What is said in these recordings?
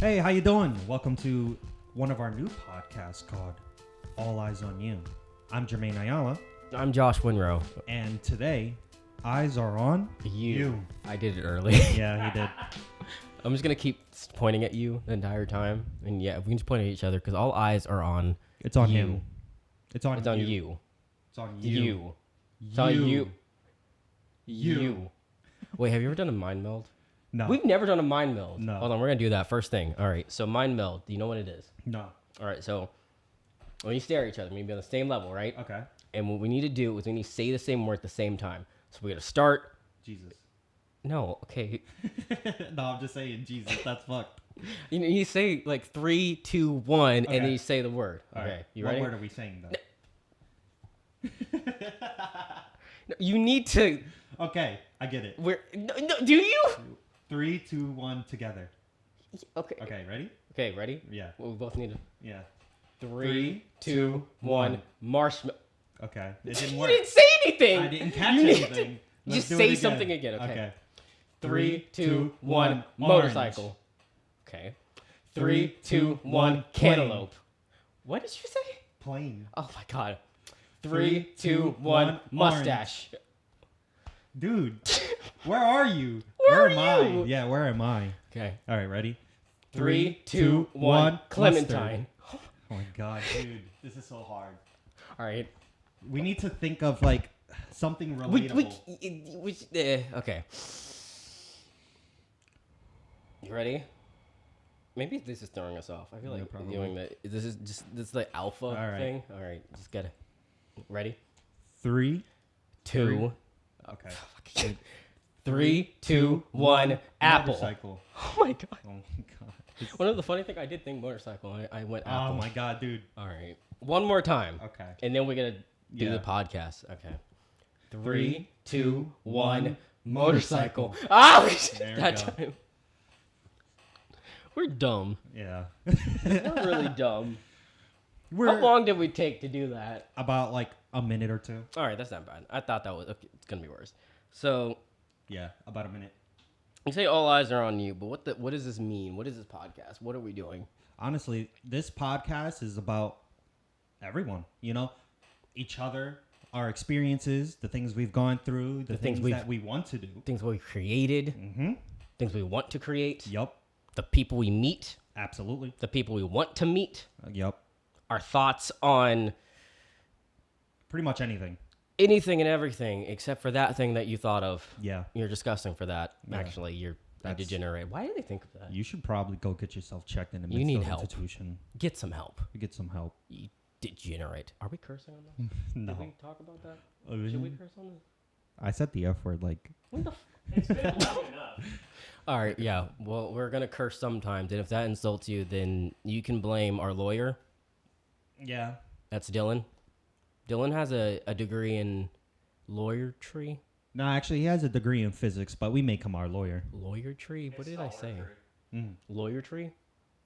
Hey, how you doing? Welcome to one of our new podcasts called All Eyes on You. I'm Jermaine Ayala. I'm Josh Winrow. And today, eyes are on you. I did it early. Yeah, he did. I'm just going to keep pointing at you the entire time. And yeah, we can just point at each other because all eyes are on It's on you. him. It's on you. It's on you. It's on you. You. Wait, have you ever done a mind meld? No. We've never done a mind meld. No. Hold on, we're going to do that first thing. All right, so mind meld. Do you know what it is? No. All right, so when you stare at each other, we need to be on the same level, right? Okay. And what we need to do is we need to say the same word at the same time. So we're going to start. Jesus. No, okay. No, I'm just saying, Jesus, that's fucked. You say like 3, 2, 1, Okay. and then you say the word. All Okay, right. you ready? What word are we saying, though? No, you need to. Okay, I get it. No, do you? 3, 2, 1, together. Okay. Okay, ready? Okay, ready? Yeah. Well, we both need to. Yeah. 3, 2, 1. Marshmallow. Okay. It didn't You work. didn't say anything. I didn't catch You need anything. to Let's just do say it again. something again. Okay. 3, 2, 1. orange. Motorcycle. Okay. 3, 2, 1. Cantaloupe. What did you say? Plane. Oh my god. 3, 2, 1. Mustache. Dude, where are you? Where am are I? you? Yeah, where am I? Okay. All right, ready? 3, 2, 1. Clementine. Oh my god, dude, this is so hard. All right. We need to think of like something relatable. Okay. You ready? Maybe this is throwing us off. I feel like probably. doing that. This is the alpha right. thing. All right, just get it. Ready? 3, 2. Okay. 3, 2, 1. Apple. Motorcycle. Oh my god. Oh my god. One of the funny thing, I did think motorcycle. I went apple. Oh my god, dude. All right. One more time. Okay. And then we're gonna do Yeah. the podcast. Okay. 3, 3, 2, 1. 1. Motorcycle. Ah! There we That go. time. We're dumb. Yeah. We're really dumb. We're How long did we take to do that? about like a minute or two. All right, that's not bad. I thought that was okay, it's gonna be worse. So Yeah, about a minute. you say all eyes are on you, but what does this mean? What is this podcast? What are we doing? Honestly, this podcast is about everyone, you know, each other, our experiences, the things we've gone through, the things that we want to do. Things we created, Mm-hmm. things we want to create, Yup. the people we meet, Absolutely. the people we want to meet, Yup. our thoughts on Pretty much anything. anything and everything except for that thing that you thought of. Yeah. You're disgusting for that. Yeah. Actually, you're a That's- degenerate. Why did they think of that? You should probably go get yourself checked in a You mental need help. institution. Get some help. Get some help. You degenerate. Are we cursing on this? No. Did we talk about that? Should we curse on this? I said the F word like. What the It's been long enough. All right, yeah. Well, we're going to curse sometimes, and if that insults you, then you can blame our lawyer. Yeah. That's Dylan. Dylan has a degree in lawyertry. No, actually, he has a degree in physics, but we make him our lawyer. Lawyertree? What did I say? Mm. Lawyertree?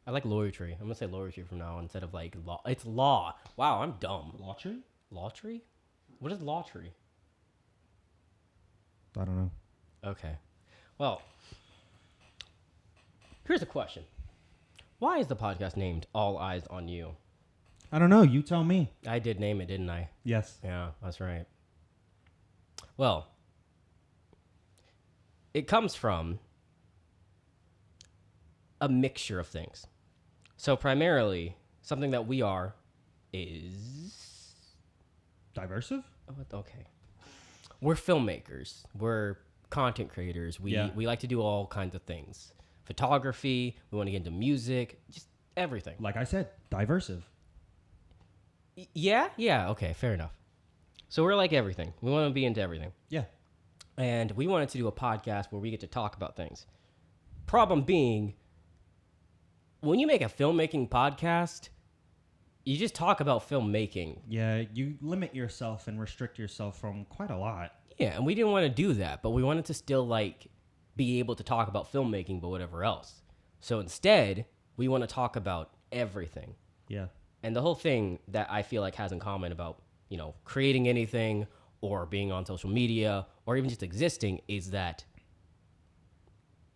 I like lawyertree. I'm going to say lawyertree from now on instead of like law. It's law. Wow, I'm dumb. Lawtree? Lawtree? What is lawtree? I don't know. Okay. Well, here's a question. Why is the podcast named All Eyes on You? I don't know. You tell me. I did name it, didn't I? Yes. Yeah, that's right. Well, it comes from a mixture of things. So primarily, something that we are is... Diversive? Okay. We're filmmakers. We're content creators. We like to do all kinds of things. Photography. We want to get into music. Just everything. Like I said, diversive. Yeah? Yeah, okay, fair enough. So we're like everything. We want to be into everything. Yeah. And we wanted to do a podcast where we get to talk about things. Problem being, when you make a filmmaking podcast, you just talk about filmmaking. Yeah, you limit yourself and restrict yourself from quite a lot. Yeah, and we didn't want to do that, but we wanted to still like be able to talk about filmmaking, but whatever else. So instead, we want to talk about everything. Yeah. And the whole thing that I feel like has in common about, you know, creating anything or being on social media or even just existing is that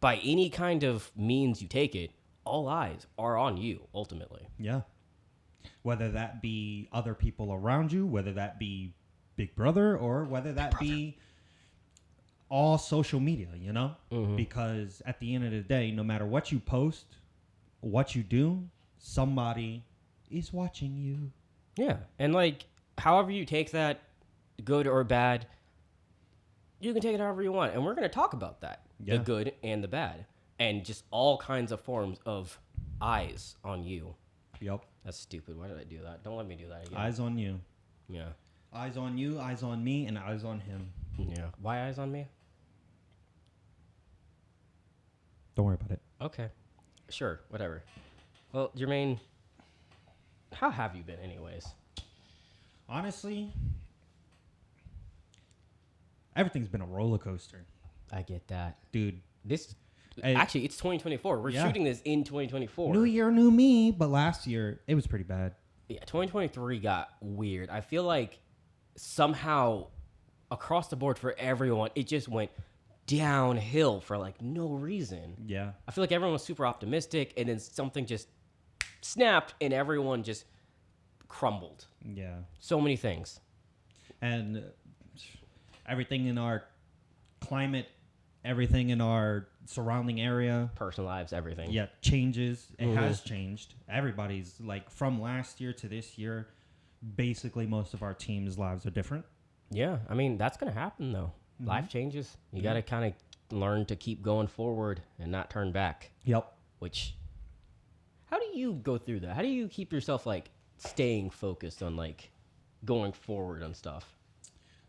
by any kind of means you take it, all eyes are on you ultimately. Yeah. Whether that be other people around you, whether that be Big Brother, or whether that be all social media, you know? Mm-hmm. Because at the end of the day, no matter what you post, what you do, somebody is watching you. Yeah. And like, however you take that, good or bad, you can take it however you want. And we're going to talk about that, the good and the bad, and just all kinds of forms of eyes on you. Yep. That's stupid. Why did I do that? Don't let me do that again. Eyes on you. Yeah. Eyes on you, eyes on me, and eyes on him. Yeah. Why eyes on me? Don't worry about it. Okay. Sure. Whatever. Well, Jermaine, how have you been anyways? Honestly, everything's been a roller coaster. I get that. Dude. Actually, it's 2024. We're shooting this in 2024. New year, new me. But last year, it was pretty bad. Yeah, 2023 got weird. I feel like somehow across the board for everyone, it just went downhill for like no reason. Yeah. I feel like everyone was super optimistic, and then something just snapped, and everyone just crumbled. Yeah. So many things. And everything in our climate, everything in our surrounding area, Personal lives, everything. yeah, changes. It has changed. Everybody's like from last year to this year, basically most of our team's lives are different. Yeah, I mean, that's going to happen, though. Life changes. You got to kind of learn to keep going forward and not turn back. Yep. Which, how do you go through that? How do you keep yourself, like, staying focused on, like, going forward on stuff?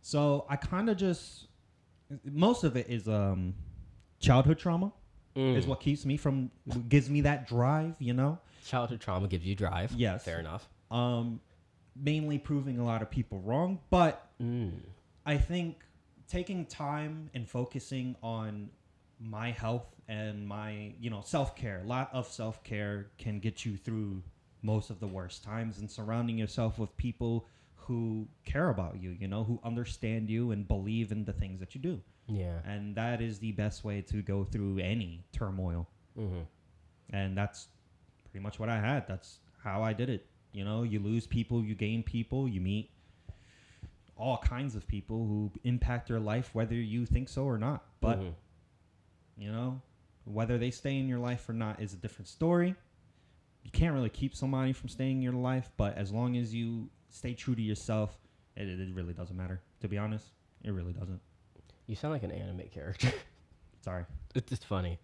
So I kind of just, most of it is childhood trauma is what keeps me from, gives me that drive, you know? Childhood trauma gives you drive. Yes. Fair enough. Mainly proving a lot of people wrong. But I think taking time and focusing on my health and my, self-care, a lot of self-care can get you through most of the worst times, and surrounding yourself with people who care about you, who understand you and believe in the things that you do. Yeah. And that is the best way to go through any turmoil. And that's pretty much what I had. That's how I did it. You lose people, you gain people, you meet all kinds of people who impact your life, whether you think so or not. But, whether they stay in your life or not is a different story. You can't really keep somebody from staying in your life, but as long as you stay true to yourself, it really doesn't matter. To be honest, it really doesn't. You sound like an anime character. Sorry. It's just funny.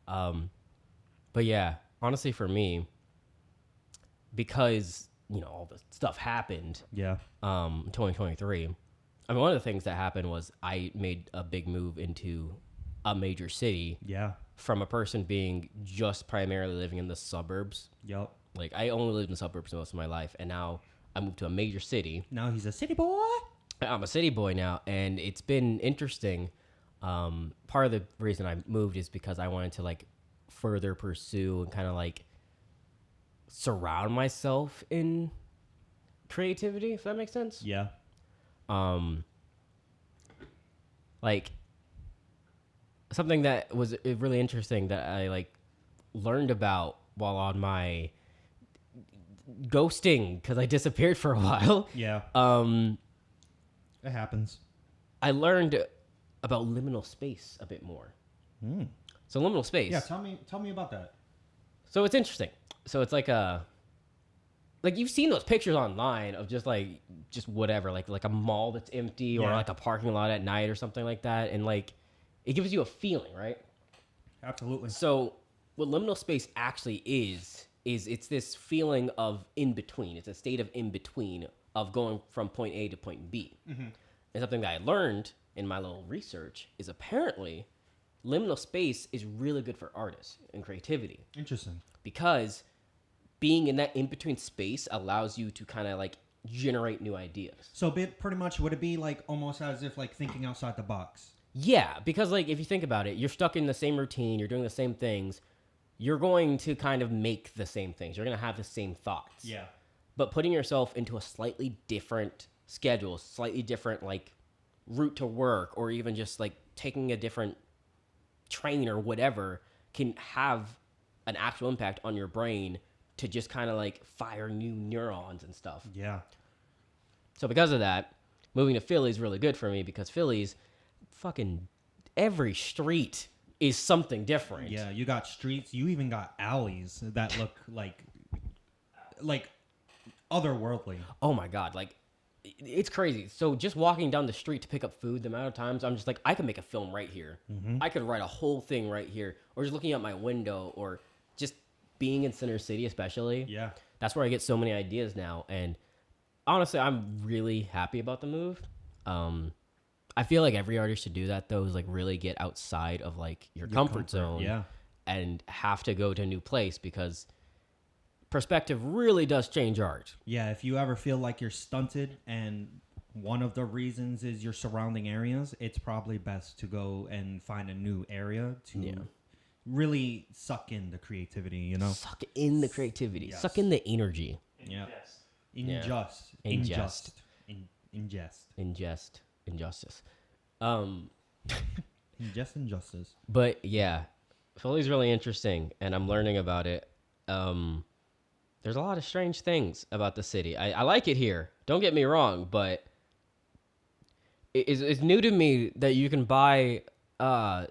But yeah, honestly for me, because, all the stuff happened. Yeah. 2023. I mean, one of the things that happened was I made a big move into a major city. Yeah. From a person being just primarily living in the suburbs. Yep. Like, I only lived in the suburbs most of my life, and now I moved to a major city. Now he's a city boy? I'm a city boy now, and it's been interesting. Part of the reason I moved is because I wanted to, like, further pursue and kind of, like, surround myself in creativity, if that makes sense. Yeah. Like, something that was really interesting that I, like, learned about while on my ghosting, because I disappeared for a while. Yeah. It happens. I learned about liminal space a bit more. So liminal space. Yeah, tell me about that. So it's interesting. So it's like you've seen those pictures online of just whatever, like a mall that's empty or like a parking lot at night or something like that, and like it gives you a feeling, right? Absolutely. So what liminal space actually is it's this feeling of in between. It's a state of in between of going from point A to point B. And something that I learned in my little research is apparently liminal space is really good for artists and creativity. Interesting. Because being in that in-between space allows you to kind of like generate new ideas. So pretty much would it be like almost as if like thinking outside the box? Yeah, because like if you think about it, you're stuck in the same routine, you're doing the same things, you're going to kind of make the same things. You're going to have the same thoughts. Yeah. But putting yourself into a slightly different schedule, slightly different like route to work, or even just like taking a different train or whatever can have an actual impact on your brain to just kind of like fire new neurons and stuff. Yeah. So because of that, moving to Philly is really good for me because Philly's fucking every street is something different. Yeah, you got streets. You even got alleys that look like otherworldly. Oh my God. Like, it's crazy. So just walking down the street to pick up food, the amount of times I'm just like, I could make a film right here. I could write a whole thing right here. Or just looking out my window or just being in Center City especially. Yeah. That's where I get so many ideas now. And honestly, I'm really happy about the move. I feel like every artist should do that though, is like really get outside of like your comfort zone. Yeah. And have to go to a new place because perspective really does change art. Yeah, if you ever feel like you're stunted and one of the reasons is your surrounding areas, it's probably best to go and find a new area to really suck in the creativity, you know? Suck in the creativity. Yes. suck in the energy. Yeah. Ingest. Injustice. Ingest injustice. But yeah, Philly's really interesting and I'm learning about it. There's a lot of strange things about the city. I like it here. Don't get me wrong, but it's new to me that you can buy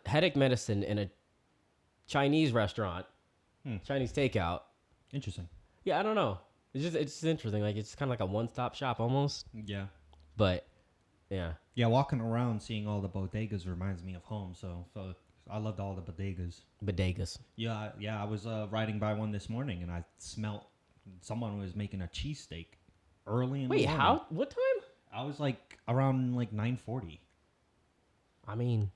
headache medicine in a Chinese restaurant, Chinese takeout. Interesting. Yeah, I don't know. It's just interesting. Like it's kind of like a one-stop shop almost. Yeah. But yeah. Yeah, walking around seeing all the bodegas reminds me of home. So I loved all the bodegas. Bodegas. Yeah. I was riding by one this morning and I smelt someone was making a cheesesteak early in the morning. Wait, how? What time? I was like around like 9:40. I mean,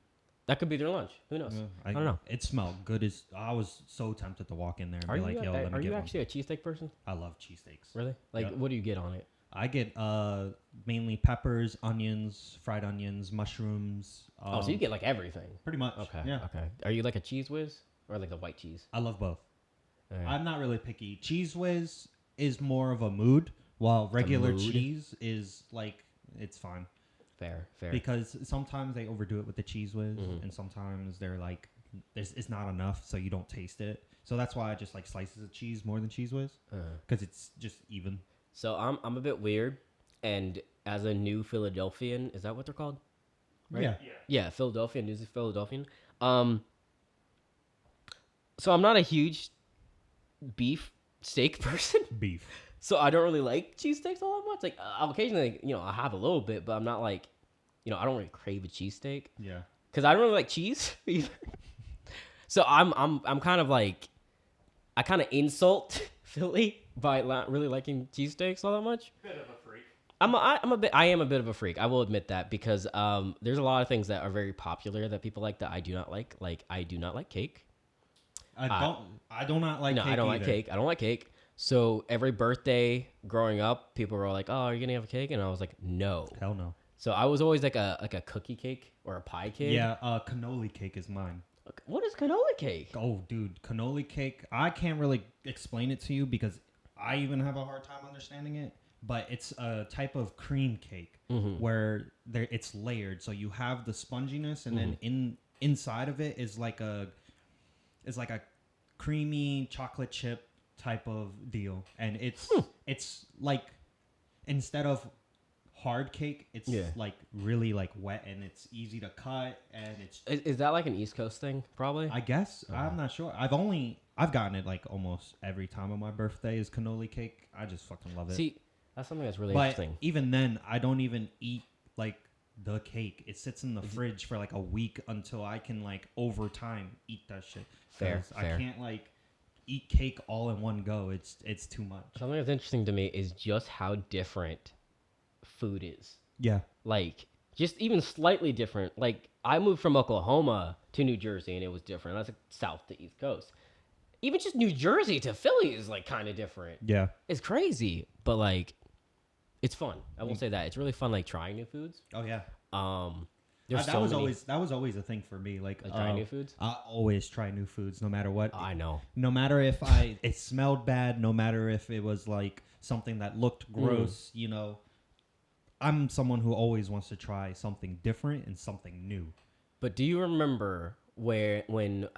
that could be their lunch. Who knows? I don't know. It smelled good as I was so tempted to walk in there and Are be you like, "Yo, let me are get you one." actually a cheesesteak person? I love cheesesteaks. Really? Like, Yep. what do you get on it? I get mainly peppers, onions, fried onions, mushrooms. So you get like everything. Pretty much. Okay. Yeah. Okay. Are you like a cheese whiz or like the white cheese? I love both. Alright. I'm not really picky. Cheese whiz is more of a mood, while regular mood. cheese is like it's fine. Fair. Because sometimes they overdo it with the cheese whiz, and sometimes they're like, it's not enough, so you don't taste it. So that's why I just like slices of cheese more than cheese whiz, because it's just even. So I'm a bit weird, and as a new Philadelphian, is that what they're called? Right? Yeah, Philadelphian, New Philadelphian. So I'm not a huge beef steak person. Beef. So I don't really like cheesesteaks all that much. Like I'll occasionally, I'll have a little bit, but I'm not like, I don't really crave a cheesesteak. Yeah. Because I don't really like cheese either. So I'm kind of like, I kind of insult Philly by not really liking cheesesteaks all that much. Bit of a freak. I am a bit of a freak. I will admit that because there's a lot of things that are very popular that people like that I do not like. Like I do not like cake. I do not like. No, cake I don't either. like cake. I don't like cake. So every birthday growing up, people were like, "Oh, are you gonna have a cake?" And I was like, "No." Hell no. So I was always like a cookie cake or a pie cake. Yeah, cannoli cake is mine. What is cannoli cake? Oh, dude, cannoli cake. I can't really explain it to you because I even have a hard time understanding it. But it's a type of cream cake where it's layered. So you have the sponginess, and then inside of it is like a creamy chocolate chip type of deal, and it's like instead of hard cake, it's like really like wet, and it's easy to cut, and it's Is that like an East Coast thing? Probably. I guess I'm not sure. I've gotten it like almost every time on my birthday is cannoli cake. I just fucking love it. See, that's something that's really but interesting. even then, I don't even eat like the cake. It sits in the fridge for like a week until I can like over time eat that shit. Fair. 'Cause I can't like eat cake all in one go. It's too much. Something that's interesting to me is just how different food is. Yeah. Like, just even slightly different. Like, I moved from Oklahoma to New Jersey, and it was different. That's like south to East Coast. Even just New Jersey to Philly is like kind of different. Yeah. It's crazy, but like, it's fun. I will say that it's really fun, like trying new foods. Oh yeah. There's that was always a thing for me. Like trying new foods. I always try new foods, no matter what. I know. No matter if it smelled bad, no matter if it was like something that looked gross. I'm someone who always wants to try something different and something new. But do you remember when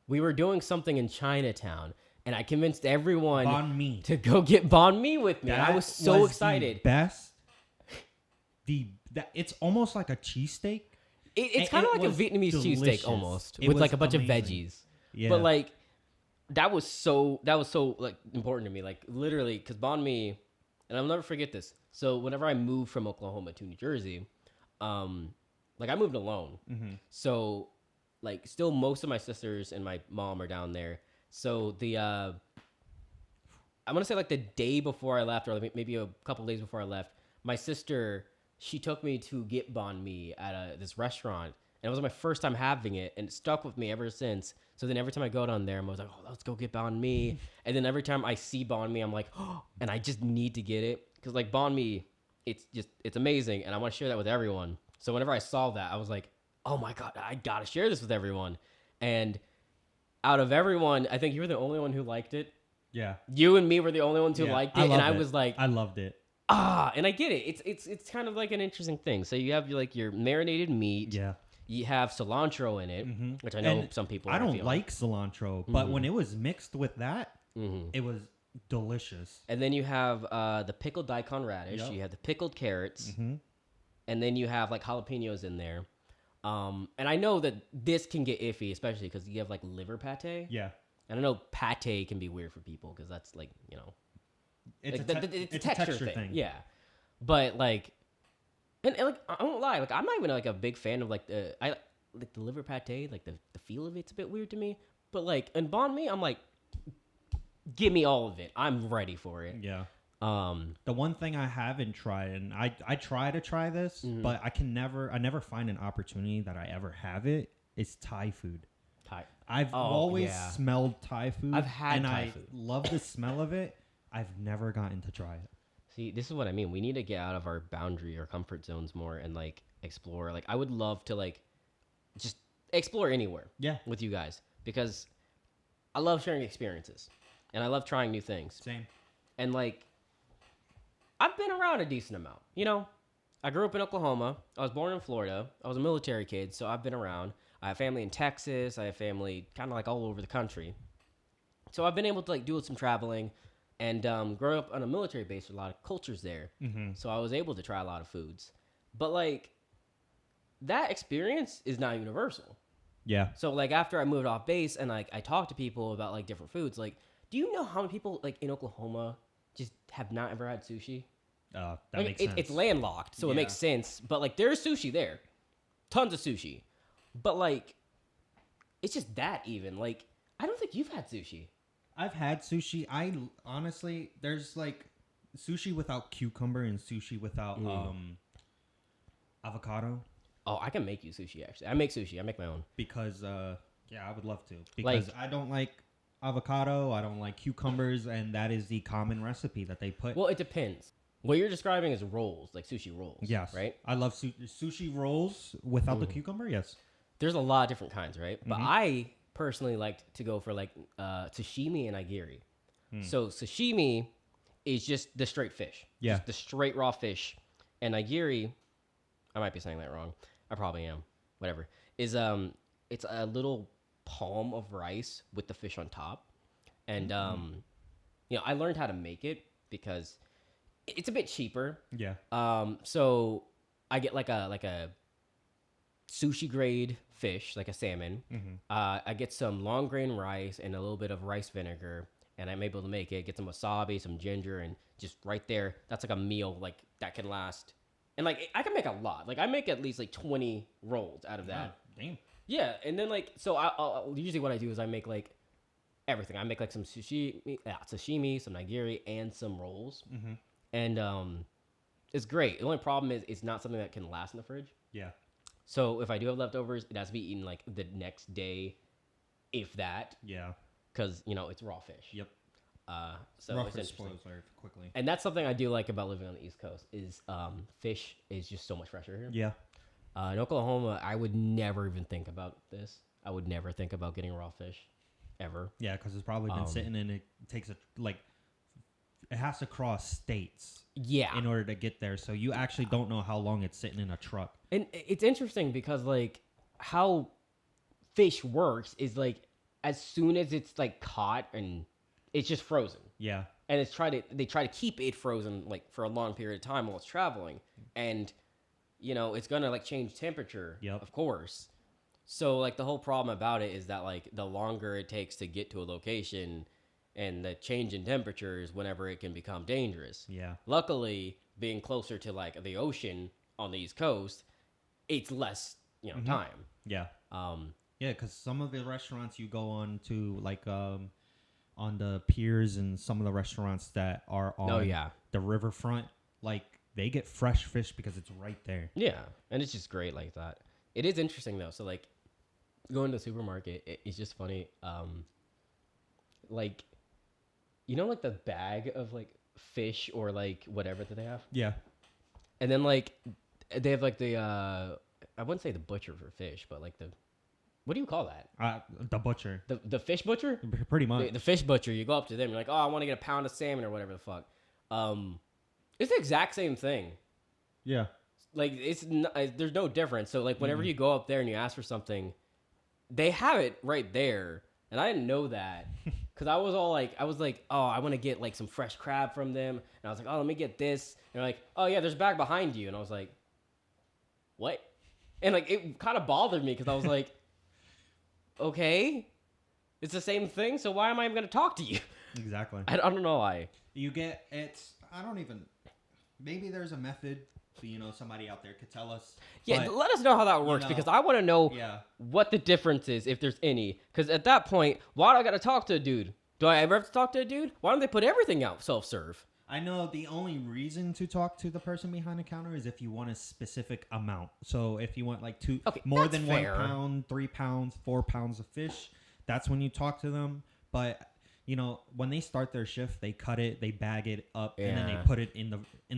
we were doing something in Chinatown, and I convinced everyone Banh mi. to go get banh mi with me. And I was so excited. The best. It's almost like a cheesesteak. It's kind of like a Vietnamese cheesesteak almost, with like a bunch of veggies. Yeah. But like that was so like important to me. Like literally, because banh mi, and I'll never forget this. So whenever I moved from Oklahoma to New Jersey, like I moved alone. Mm-hmm. So like still most of my sisters and my mom are down there. So I'm gonna say like the day before I left, or maybe a couple days before I left, my sister, she took me to get banh mi at this restaurant, and it was my first time having it, and it stuck with me ever since. So then every time I go down there, I'm always like, oh, let's go get banh mi. And then every time I see banh mi, I'm like, oh, and I just need to get it. Because like banh mi, it's amazing, and I want to share that with everyone. So whenever I saw that, I was like, oh my God, I got to share this with everyone. And out of everyone, I think you were the only one who liked it. Yeah. You and me were the only ones who liked it. And I was like, I loved it. And I get it. It's kind of like an interesting thing. So you have like your marinated meat. Yeah. You have cilantro in it, which I know some people I don't like cilantro, but when it was mixed with that, it was delicious. And then you have the pickled daikon radish. Yep. You have the pickled carrots. And then you have like jalapenos in there. And I know that this can get iffy, especially because you have like liver pate. Yeah. And I know pate can be weird for people because that's like, you know, it's a texture thing. Yeah. But like, and like, I won't lie, like I'm not even like a big fan of like the liver pate, like the feel of it's a bit weird to me. But like in banh mi, I'm like, give me all of it. I'm ready for it. Yeah. The one thing I haven't tried, and I try to try this, but I never find an opportunity that I ever have it, is Thai food. I've always smelled Thai food. I've had and Thai food. Love the smell of it. I've never gotten to try it. See, this is what I mean. We need to get out of our boundary or comfort zones more and like explore. Like I would love to like just explore anywhere. Yeah. With you guys, because I love sharing experiences and I love trying new things. Same. And like I've been around a decent amount. You know, I grew up in Oklahoma. I was born in Florida. I was a military kid, so I've been around. I have family in Texas. I have family kind of like all over the country. So I've been able to like do some traveling and grow up on a military base with a lot of cultures there. So I was able to try a lot of foods. But like that experience is not universal. Yeah. So like after I moved off base and like I talked to people about like different foods, like do you know how many people like in Oklahoma just have not ever had sushi? That like, makes sense. It's landlocked, so it makes sense. But like there's sushi there. Tons of sushi. But like it's just that even. Like I don't think you've had sushi. I've had sushi. I honestly, there's like sushi without cucumber and sushi without avocado. Oh, I can make you sushi actually. I make sushi. I make my own. Because I would love to. Because like, I don't like avocado, I don't like cucumbers, and that is the common recipe that they put. Well, it depends. What you're describing is rolls, like sushi rolls. Yes. Right? I love sushi rolls without the cucumber, yes. There's a lot of different kinds, right? But I personally like to go for like sashimi and nigiri. So sashimi is just the straight fish. Yeah. Just the straight raw fish. And nigiri, I might be saying that wrong. I probably am. Whatever. Is it's a little palm of rice with the fish on top. And you know, I learned how to make it because it's a bit cheaper. Yeah. So I get like a sushi grade fish, like a salmon. I get some long grain rice and a little bit of rice vinegar, and I'm able to make it. Get some wasabi, some ginger, and just right there, that's like a meal like that can last. And like I can make a lot. Like I make at least like 20 rolls out of that. Oh, damn. Yeah, and then like so I'll usually what I do is I make like everything. I make like some sashimi, some nigiri, and some rolls. And it's great. The only problem is it's not something that can last in the fridge. Yeah. So if I do have leftovers, it has to be eaten like the next day, if that. Yeah. Because, you know, it's raw fish. Yep. So raw it's fish interesting. spoils very quickly. And that's something I do like about living on the East Coast is fish is just so much fresher here. Yeah. In Oklahoma, I would never even think about this. I would never think about getting raw fish, ever. Yeah, because it's probably been sitting and it takes it has to cross states. Yeah. In order to get there, so you actually don't know how long it's sitting in a truck. And it's interesting because like how fish works is like as soon as it's like caught and it's just frozen. Yeah. And they try to keep it frozen like for a long period of time while it's traveling. And it's gonna like change temperature, of course. So like the whole problem about it is that like the longer it takes to get to a location and the change in temperature is whenever it can become dangerous. Yeah. Luckily, being closer to like the ocean on the East Coast, it's less, time. Yeah. Yeah, because some of the restaurants you go on to, like on the piers and some of the restaurants that are on the riverfront, like they get fresh fish because it's right there. Yeah, and it's just great like that. It is interesting though. So like going to the supermarket, it's just funny. Like like the bag of like fish or like whatever that they have. Yeah. And then like they have like the I wouldn't say the butcher for fish, but like the what do you call that? The butcher. The fish butcher? Pretty much. The fish butcher. You go up to them. You're like, oh, I want to get a pound of salmon or whatever the fuck. It's the exact same thing. Yeah. Like there's no difference. So like whenever you go up there and you ask for something, they have it right there, and I didn't know that because I was like, oh, I want to get like some fresh crab from them, and I was like, oh, let me get this, and they're like, oh yeah, there's a bag behind you, and I was like, what? And like it kind of bothered me because I was like, okay, it's the same thing, so why am I even gonna talk to you? Exactly. I don't know why. Maybe there's a method. So, somebody out there could tell us. Yeah, let us know how that works because I want to know what the difference is, if there's any. Because at that point, why do I got to talk to a dude? Do I ever have to talk to a dude? Why don't they put everything out self-serve? I know the only reason to talk to the person behind the counter is if you want a specific amount. So if you want like more than fair. 1 pound, 3 pounds, 4 pounds of fish, that's when you talk to them. But when they start their shift, they cut it, they bag it up, and then they put it in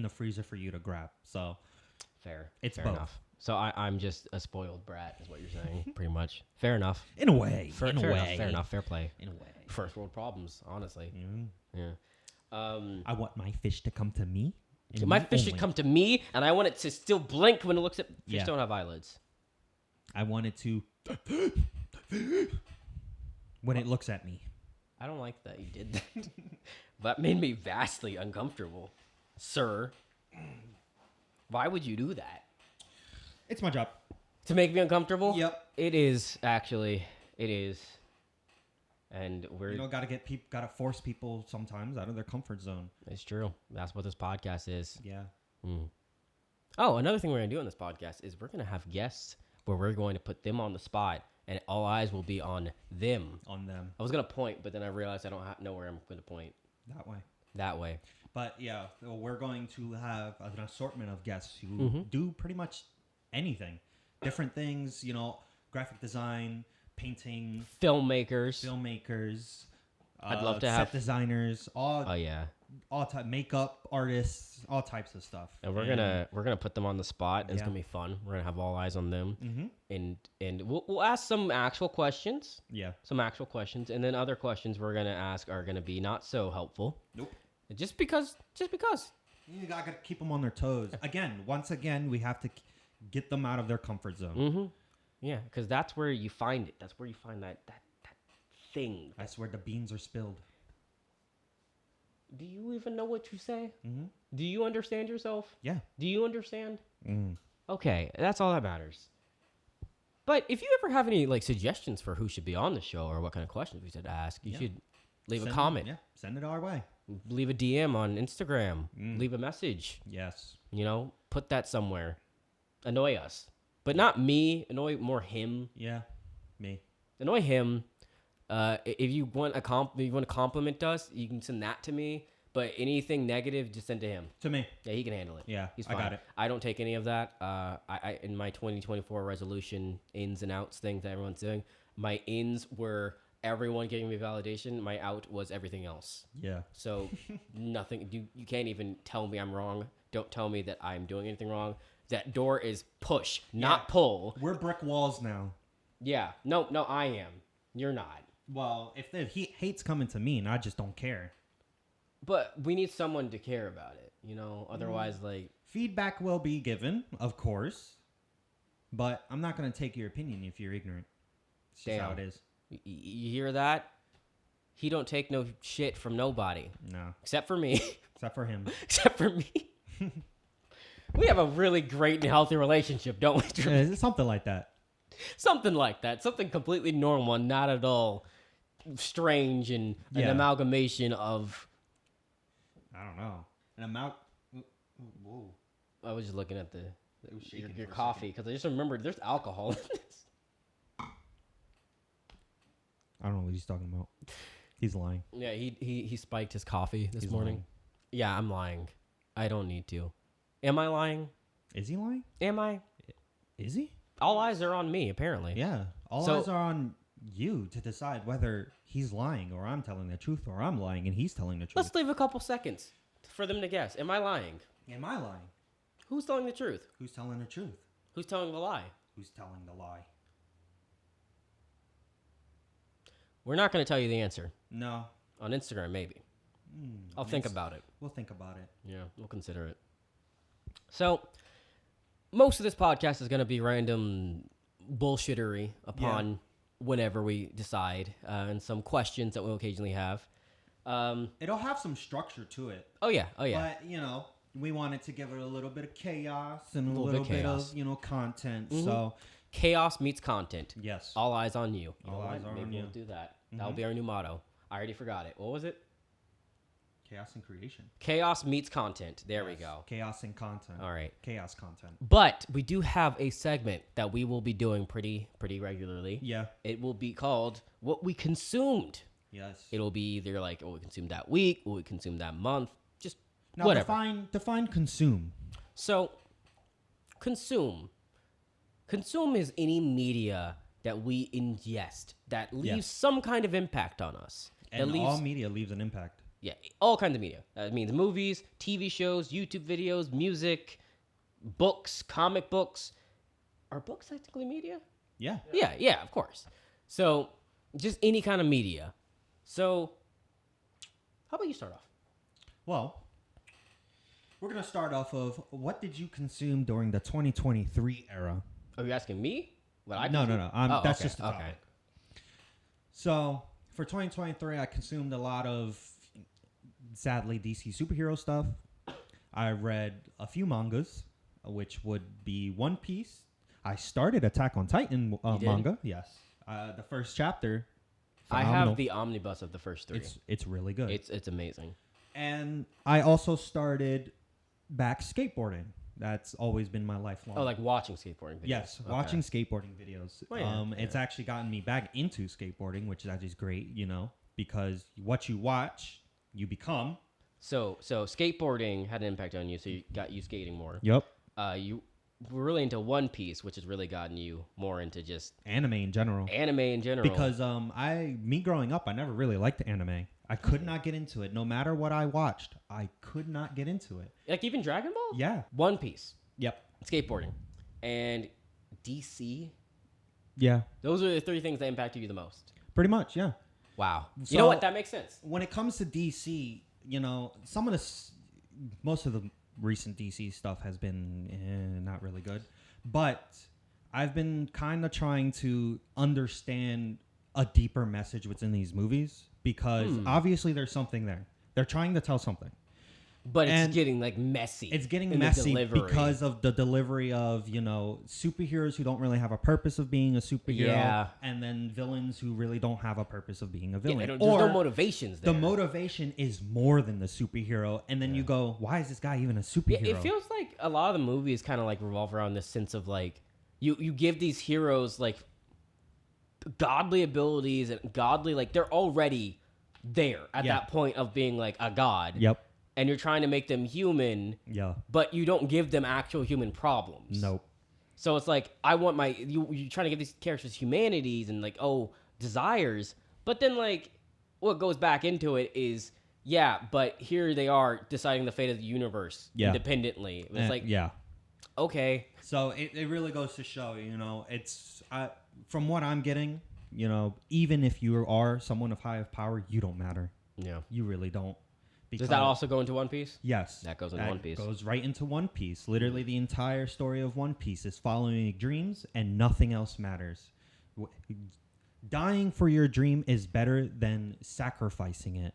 the freezer for you to grab. So fair. It's fair both. Enough. So I'm just a spoiled brat, is what you're saying, pretty much. Fair enough. In a way. Fair enough. Fair play. In a way. First world problems, honestly. Yeah. I want my fish to come to me. My fish should come to me, and I want it to still blink when it looks at. Fish don't have eyelids. I want it to when it looks at me. I don't like that you did that. That made me vastly uncomfortable, sir. Why would you do that? It's my job. To make me uncomfortable? Yep. It is, actually. It is. And we're... gotta force people sometimes out of their comfort zone. It's true. That's what this podcast is. Yeah. Oh, another thing we're going to do on this podcast is we're going to have guests where we're going to put them on the spot. And all eyes will be on them. On them. I was going to point, but then I realized I don't know where I'm going to point. That way. But yeah, so we're going to have an assortment of guests who do pretty much anything. Different things, graphic design, painting. Filmmakers. I'd love to have set designers. All type makeup artists, all types of stuff. And we're gonna put them on the spot. And it's gonna be fun. We're gonna have all eyes on them. And we'll ask some actual questions. Yeah. Some actual questions, and then other questions we're gonna ask are gonna be not so helpful. Nope. Just because. You gotta keep them on their toes. Once again, we have to get them out of their comfort zone. Yeah, because that's where you find it. That's where you find that thing. That's where the beans are spilled. Do you even know what you say? Do you understand yourself? Yeah. Do you understand? Okay, that's all that matters. But if you ever have any suggestions for who should be on the show or what kind of questions we should ask, you should leave a comment. Send it our way. Leave a DM on Instagram. Leave a message. Yes. Put that somewhere. Annoy us. But not me. Annoy more him. Yeah, me. Annoy him. If you want to compliment us, you can send that to me. But anything negative, just send to him. To me. Yeah, he can handle it. Yeah, he's fine. I got it. I don't take any of that. I in my 2024 resolution ins and outs things that everyone's doing, my ins were everyone giving me validation. My out was everything else. Yeah. So nothing. You can't even tell me I'm wrong. Don't tell me that I'm doing anything wrong. That door is push, not pull. We're brick walls now. Yeah. No, I am. You're not. Well, if the hate's coming to me and I just don't care. But we need someone to care about it, Otherwise, feedback will be given, of course. But I'm not going to take your opinion if you're ignorant. It's just how it is. You hear that? He don't take no shit from nobody. No. Except for me. Except for him. Except for me. We have a really great and healthy relationship, don't we? Yeah, it's something like that. Something like that. Something completely normal and not at all strange and an amalgamation of... I don't know. Whoa. I was just looking at your coffee because I just remembered there's alcohol in this. I don't know what he's talking about. He's lying. Yeah, he spiked his coffee this morning. Lying. Yeah, I'm lying. I don't need to. Am I lying? Is he lying? Am I? Is he? All eyes are on me, apparently. Yeah. All eyes are on you to decide whether he's lying or I'm telling the truth or I'm lying and he's telling the truth. Let's leave a couple seconds for them to guess. Am I lying? Am I lying? Who's telling the truth? Who's telling the truth? Who's telling the lie? Who's telling the lie? We're not going to tell you the answer. No. On Instagram, maybe. I'll think about it. We'll think about it. Yeah, we'll consider it. So, most of this podcast is going to be random bullshittery upon whenever we decide, and some questions that we'll occasionally have. It'll have some structure to it. Oh, yeah. But, we wanted to give it a little bit of chaos and a little bit of, content. Mm-hmm. So chaos meets content. Yes. All eyes on you. All eyes are on you. Maybe we'll do that. Mm-hmm. That'll be our new motto. I already forgot it. What was it? Chaos and creation. Chaos meets content. There we go. Chaos and content. All right. Chaos content. But we do have a segment that we will be doing pretty regularly. Yeah. It will be called What We Consumed. Yes. It'll be either like what we consumed that week, what we consumed that month, just now, whatever. Define consume. So, consume. Consume is any media that we ingest that leaves some kind of impact on us. And all media leaves an impact. Yeah, all kinds of media. That means movies, TV shows, YouTube videos, music, books, comic books. Are books technically media? Yeah. Yeah, of course. So, just any kind of media. So, how about you start off? Well, we're going to start off of what did you consume during the 2023 era? Are you asking me? What No. That's okay, just a topic. Okay. So, for 2023, I consumed a lot of, sadly, DC superhero stuff. I read a few mangas, which would be One Piece. I started Attack on Titan manga. Yes. The first chapter. Phenomenal. I have the omnibus of the first 3. It's really good. It's amazing. And I also started back skateboarding. That's always been my lifelong. Oh, like watching skateboarding videos. Yes, okay. Watching skateboarding videos. Oh, yeah, It's actually gotten me back into skateboarding, which is actually great, because what you watch, you become. So skateboarding had an impact on you, so you got you skating more. Yep. You were really into One Piece, which has really gotten you more into just anime in general. Because me growing up, I never really liked anime. I could not get into it. No matter what I watched, I could not get into it. Like even Dragon Ball? Yeah. One Piece. Yep. Skateboarding. And DC. Yeah. Those are the 3 things that impacted you the most. Pretty much, yeah. Wow. So, you know what? That makes sense. When it comes to DC, most of the recent DC stuff has been not really good. But I've been kind of trying to understand a deeper message within these movies because obviously there's something there. They're trying to tell something. But it's getting like messy. It's getting messy because of the delivery of, superheroes who don't really have a purpose of being a superhero. And then villains who really don't have a purpose of being a villain. There's no motivations there. The motivation is more than the superhero. And then you go, why is this guy even a superhero? It feels like a lot of the movies kind of like revolve around this sense of like, you give these heroes like godly abilities and godly, like they're already there at that point of being like a god. Yep. And you're trying to make them human, but you don't give them actual human problems. Nope. So it's like, I want you're trying to give these characters humanities and like, desires. But then like, what goes back into it is, but here they are deciding the fate of the universe independently. It's okay. So it really goes to show, it's, from what I'm getting, even if you are someone of high power, you don't matter. Yeah. You really don't. Does that also go into One Piece? Yes. That goes into One Piece. Goes right into One Piece. Literally the entire story of One Piece is following dreams and nothing else matters. dying for your dream is better than sacrificing it.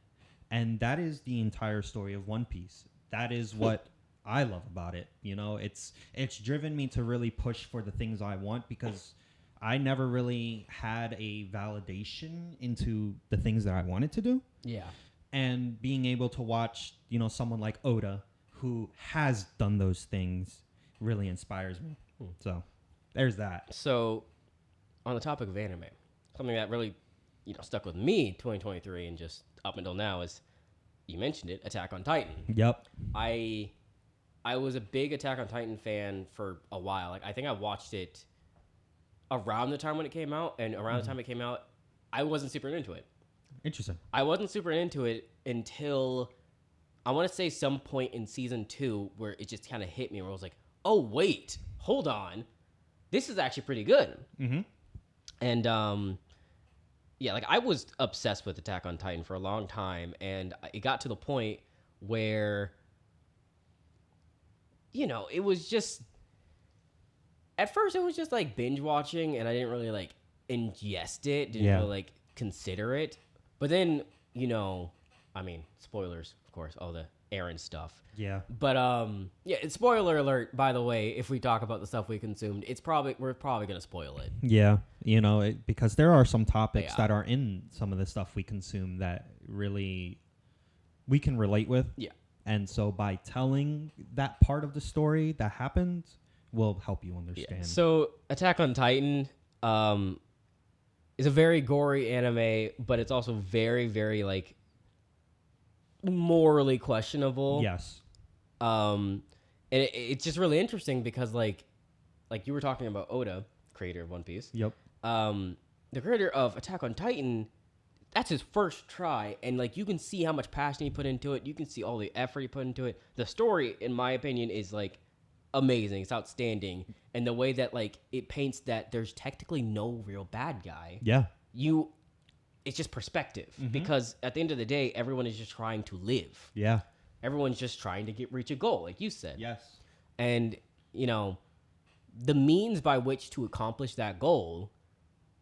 And that is the entire story of One Piece. That is what I love about it. You know, it's driven me to really push for the things I want, because I never really had a validation into the things that I wanted to do. Yeah. And being able to watch, you know, someone like Oda who has done those things really inspires me. So there's that. So on the topic of anime, something that really, you know, stuck with me 2023 and just up until now is, you mentioned it, Attack on Titan. Yep. I was a big Attack on Titan fan for a while. Like, I think I watched it around the time when it came out, and around the time it came out, I wasn't super into it. Interesting. I wasn't super into it until, I want to say, some point in season 2 where it just kind of hit me, where I was like, oh, wait, hold on. This is actually pretty good. Mm-hmm. And, yeah, like, I was obsessed with Attack on Titan for a long time, and it got to the point where, you know, it was just, at first it was just, like, binge watching, and I didn't really, like, ingest it, didn't really, like, consider it. But then, you know, I mean, spoilers, of course, all the Eren stuff. Yeah. But yeah, spoiler alert, by the way, if we talk about the stuff we consumed, we're probably going to spoil it. Yeah, you know, because there are some topics that are in some of the stuff we consume that really we can relate with. Yeah. And so by telling that part of the story that happened will help you understand. Yeah. So Attack on Titan is a very gory anime, but it's also very, very, like, morally questionable. Yes. And it's just really interesting because, like you were talking about Oda, creator of One Piece. Yep. The creator of Attack on Titan, that's his first try, and, like, you can see how much passion he put into it. You can see all the effort he put into it. The story, in my opinion, is, like, amazing. It's outstanding, and the way that, like, it paints that there's technically no real bad guy. Yeah. It's just perspective, because at the end of the day, everyone is just trying to live. Yeah. Everyone's just trying to reach a goal, like you said. Yes. And, you know, the means by which to accomplish that goal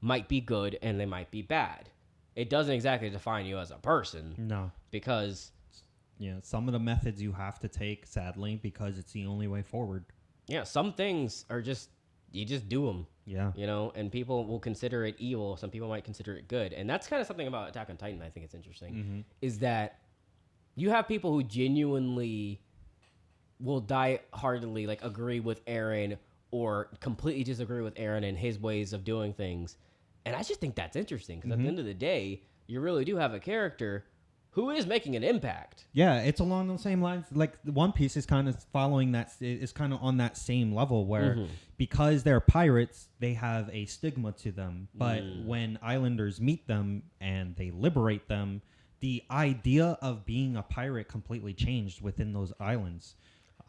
might be good and they might be bad. It doesn't exactly define you as a person. No. Because, yeah, some of the methods you have to take, sadly, because it's the only way forward. yeah, some things are just, you just do them. Yeah. You know, and people will consider it evil. Some people might consider it good. And that's kind of something about Attack on Titan I think it's interesting, is that you have people who genuinely will die-heartedly, like, agree with Eren or completely disagree with Eren and his ways of doing things. And I just think that's interesting, because at the end of the day, you really do have a character who is making an impact. Yeah, it's along those same lines. Like, One Piece is kind of following that, is kind of on that same level where because they're pirates, they have a stigma to them. But when islanders meet them and they liberate them, the idea of being a pirate completely changed within those islands.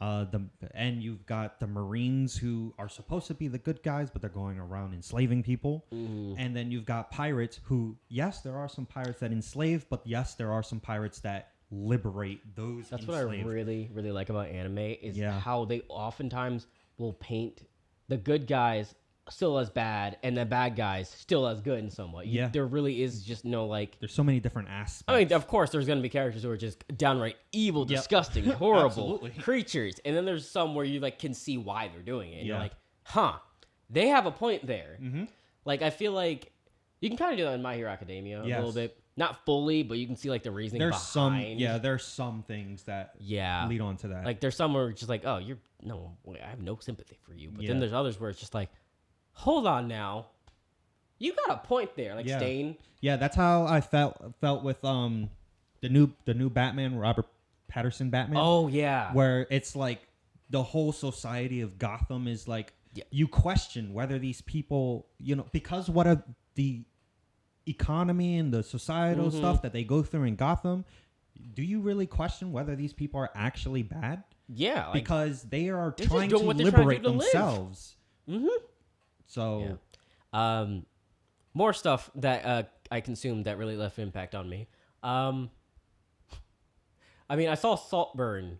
And you've got the Marines who are supposed to be the good guys, but they're going around enslaving people. And then you've got pirates who, yes, there are some pirates that enslave, but yes, there are some pirates that liberate those That's enslaved. what I really, really like about anime is Yeah. how they oftentimes will paint the good guys still as bad and the bad guys still as good in some way. Yeah. There really is just no, like... There's so many different aspects. I mean, of course, there's going to be characters who are just downright evil, disgusting, horrible creatures. And then there's some where you, like, can see why they're doing it. And you're like, huh, they have a point there. Like, I feel like you can kind of do that in My Hero Academia a little bit. Not fully, but you can see, like, the reasoning behind. There's some things that lead on to that. Like, there's some where it's just like, oh, I have no sympathy for you. But then there's others where it's just like, hold on now. You got a point there, like Stain. Yeah, that's how I felt with the new Batman, Robert Pattinson Batman. Oh yeah. Where it's like the whole society of Gotham is like you question whether these people, you know, because what of the economy and the societal stuff that they go through in Gotham, do you really question whether these people are actually bad? Yeah, like, because they are just trying to doing what they're liberate trying to live. themselves. So, more stuff that I consumed that really left an impact on me. I mean, I saw Saltburn,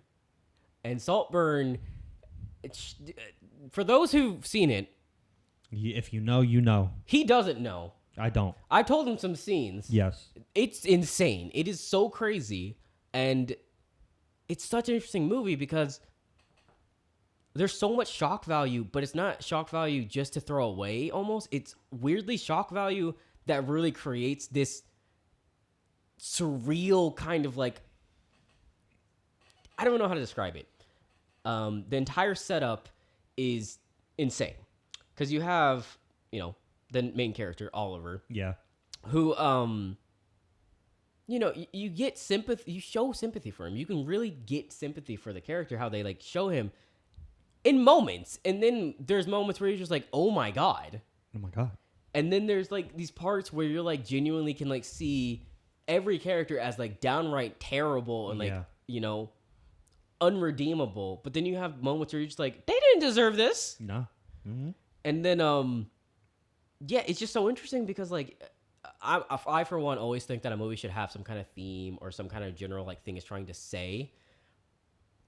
and Saltburn, for those who've seen it, if you know, you know. He doesn't know. I don't. I told him some scenes. Yes. It's insane. It is so crazy. And it's such an interesting movie because there's so much shock value, but it's not shock value just to throw away almost. It's weirdly shock value that really creates this surreal kind of like, I don't know how to describe it. The entire setup is insane because you have, the main character, Oliver. Yeah. Who, you get sympathy, you show sympathy for him. You can really get sympathy for the character, how they like show him in moments. And then there's moments where you're just like, oh my God. Oh my God. And then there's like these parts where you're like genuinely can like see every character as like downright terrible and like, unredeemable. But then you have moments where you're just like, they didn't deserve this. No. Mm-hmm. And then, it's just so interesting because like, I for one always think that a movie should have some kind of theme or some kind of general like thing it's trying to say.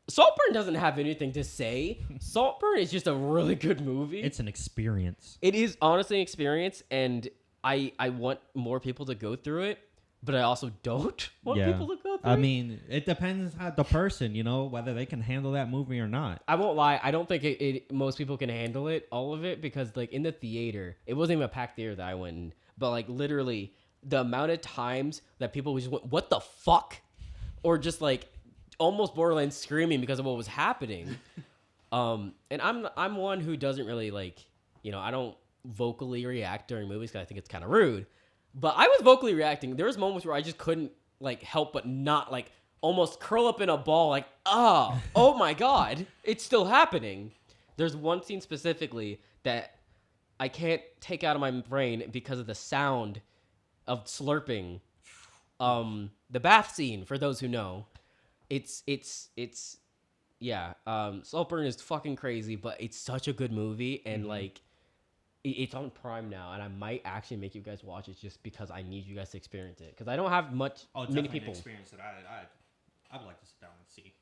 Saltburn doesn't have anything to say. Saltburn is just a really good movie. It's an experience. It is honestly an experience, and I want more people to go through it, but I also don't want people to go through it. I mean, it depends on the person, whether they can handle that movie or not. I won't lie. I don't think most people can handle it, all of it, because like in the theater, it wasn't even a packed theater that I went in, but like literally the amount of times that people just went, what the fuck? Or just like almost borderline screaming because of what was happening. And I'm one who doesn't really like, I don't vocally react during movies because I think it's kind of rude. But I was vocally reacting. There was moments where I just couldn't like help but not like almost curl up in a ball like, oh my God, it's still happening. There's one scene specifically that I can't take out of my brain because of the sound of slurping. The bath scene, for those who know. Saltburn is fucking crazy, but it's such a good movie, and like it's on Prime now, and I might actually make you guys watch it just because I need you guys to experience it because I don't have many people. An experience that I would like to sit down and see.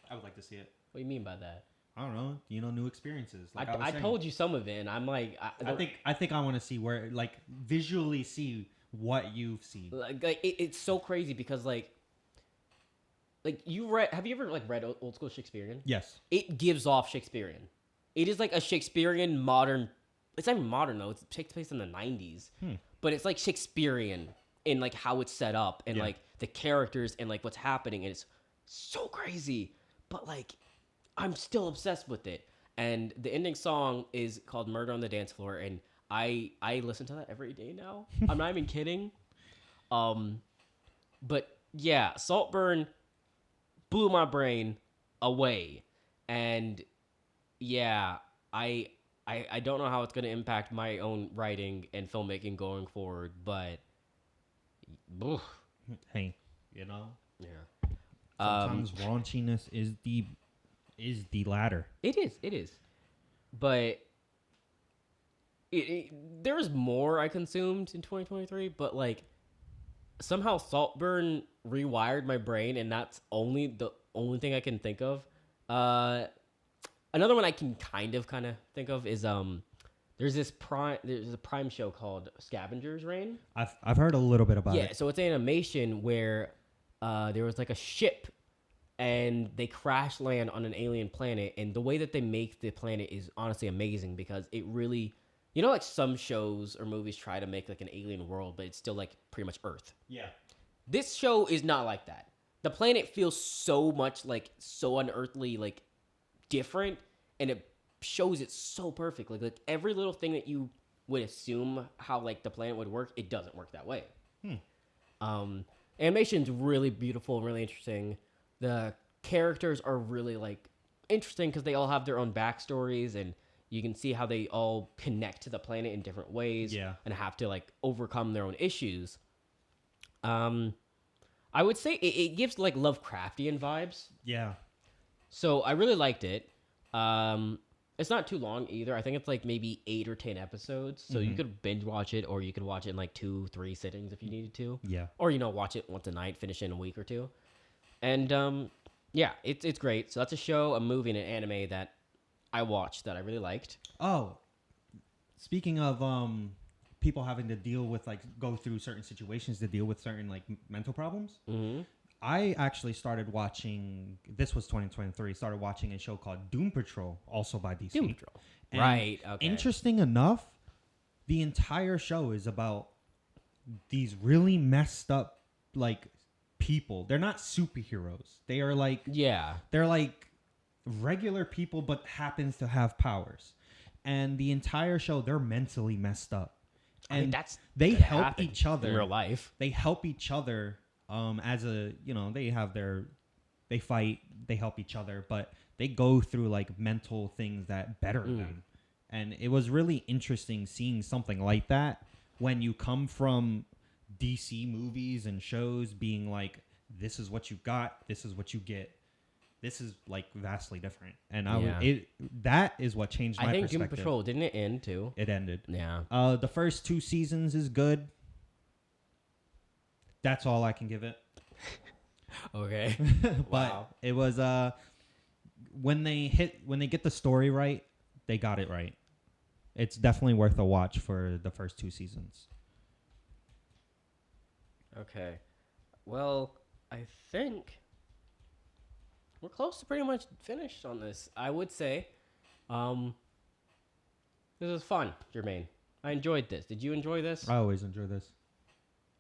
I would like to see it. What do you mean by that? I don't know. New experiences. Like I told you some of it, and I'm like, I think I want to see where like visually see what you've seen. Like it's so crazy because like have you ever like read old school Shakespearean? Yes. It gives off Shakespearean. It is like a Shakespearean modern. It's not even modern though. It takes place in the 90s, but it's like Shakespearean in like how it's set up and like the characters and like what's happening, and it's so crazy. But like, I'm still obsessed with it. And the ending song is called "Murder on the Dance Floor," and I listen to that every day now. I'm not even kidding. But yeah, Saltburn blew my brain away, and yeah, I don't know how it's going to impact my own writing and filmmaking going forward, but hey, yeah. Sometimes raunchiness is the ladder. It is, but there's more I consumed in 2023, but like somehow Saltburn rewired my brain, and that's the only thing I can think of. Another one I can kind of think of is there's a Prime show called Scavenger's Reign. I've heard a little bit about it. Yeah, so it's an animation where there was like a ship and they crash land on an alien planet, and the way that they make the planet is honestly amazing because it really, like some shows or movies try to make like an alien world, but it's still like pretty much Earth. Yeah. This show is not like that. The planet feels so much like so unearthly, like different, and it shows it so perfectly. Like every little thing that you would assume how like the planet would work, it doesn't work that way. Animation's really beautiful, really interesting. The characters are really like interesting because they all have their own backstories, and you can see how they all connect to the planet in different ways. Yeah. And have to like overcome their own issues. I would say it gives like Lovecraftian vibes. Yeah. So I really liked it. It's not too long either. I think it's like maybe 8 or 10 episodes. So you could binge watch it, or you could watch it in like 2-3 sittings if you needed to. Yeah. Or, watch it once a night, finish it in a week or two. And yeah, it's great. So that's a show, a movie, and an anime that I watched that I really liked. Oh, speaking of people having to deal with like go through certain situations to deal with certain like mental problems. Mm-hmm. I actually started watching. This was 2023. Started watching a show called Doom Patrol, also by DC. Doom Patrol. And Right. Okay. interesting enough, the entire show is about these really messed up like people. They're not superheroes. They are like they're like regular people, but happens to have powers. And the entire show, they're mentally messed up. And I mean, they could help happen each other in real life. They help each other as a, they fight, they help each other, but they go through like mental things that better them. And it was really interesting seeing something like that when you come from DC movies and shows being like, this is what you got, this is what you get. This is like vastly different, and that is what changed my perspective. I think Doom Patrol, didn't it end too? It ended. Yeah. The first 2 seasons is good. That's all I can give it. Okay. But Wow. it was when they get the story right, they got it right. It's definitely worth a watch for the first 2 seasons. Okay. Well, I think we're close to pretty much finished on this. I would say, this was fun, Jermaine. I enjoyed this. Did you enjoy this? I always enjoy this.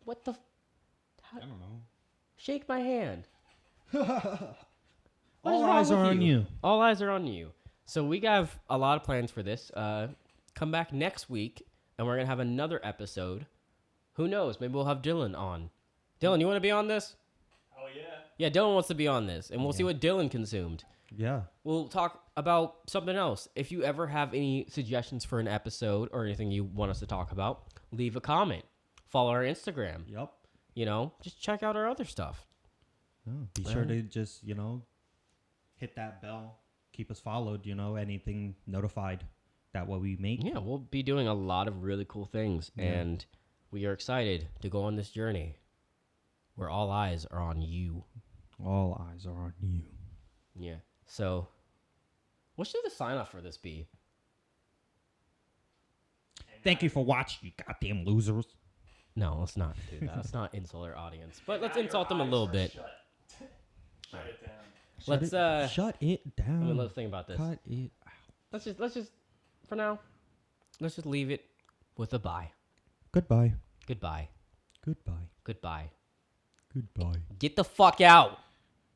What the? I don't know. Shake my hand. All eyes are on you. All eyes are on you. So we have a lot of plans for this. Come back next week, and we're gonna have another episode. Who knows? Maybe we'll have Dylan on. Dylan, you want to be on this? Oh yeah. Yeah, Dylan wants to be on this, and we'll see what Dylan consumed. Yeah. We'll talk about something else. If you ever have any suggestions for an episode or anything you want us to talk about, leave a comment. Follow our Instagram. Yep. Just check out our other stuff. Oh, be sure to just, hit that bell. Keep us followed, anything notified that what we make. Yeah, we'll be doing a lot of really cool things, and we are excited to go on this journey where all eyes are on you. All eyes are on you. Yeah. So, what should the sign off for this be? Thank you for watching, you goddamn losers. No, let's not do that. Let's not insult our audience, but let's insult them a little bit. Shut it down. Shut it down. Let's think about this. Cut it out. Let's just for now, let's just leave it with a bye. Goodbye. Goodbye. Goodbye. Goodbye. Goodbye. Get the fuck out.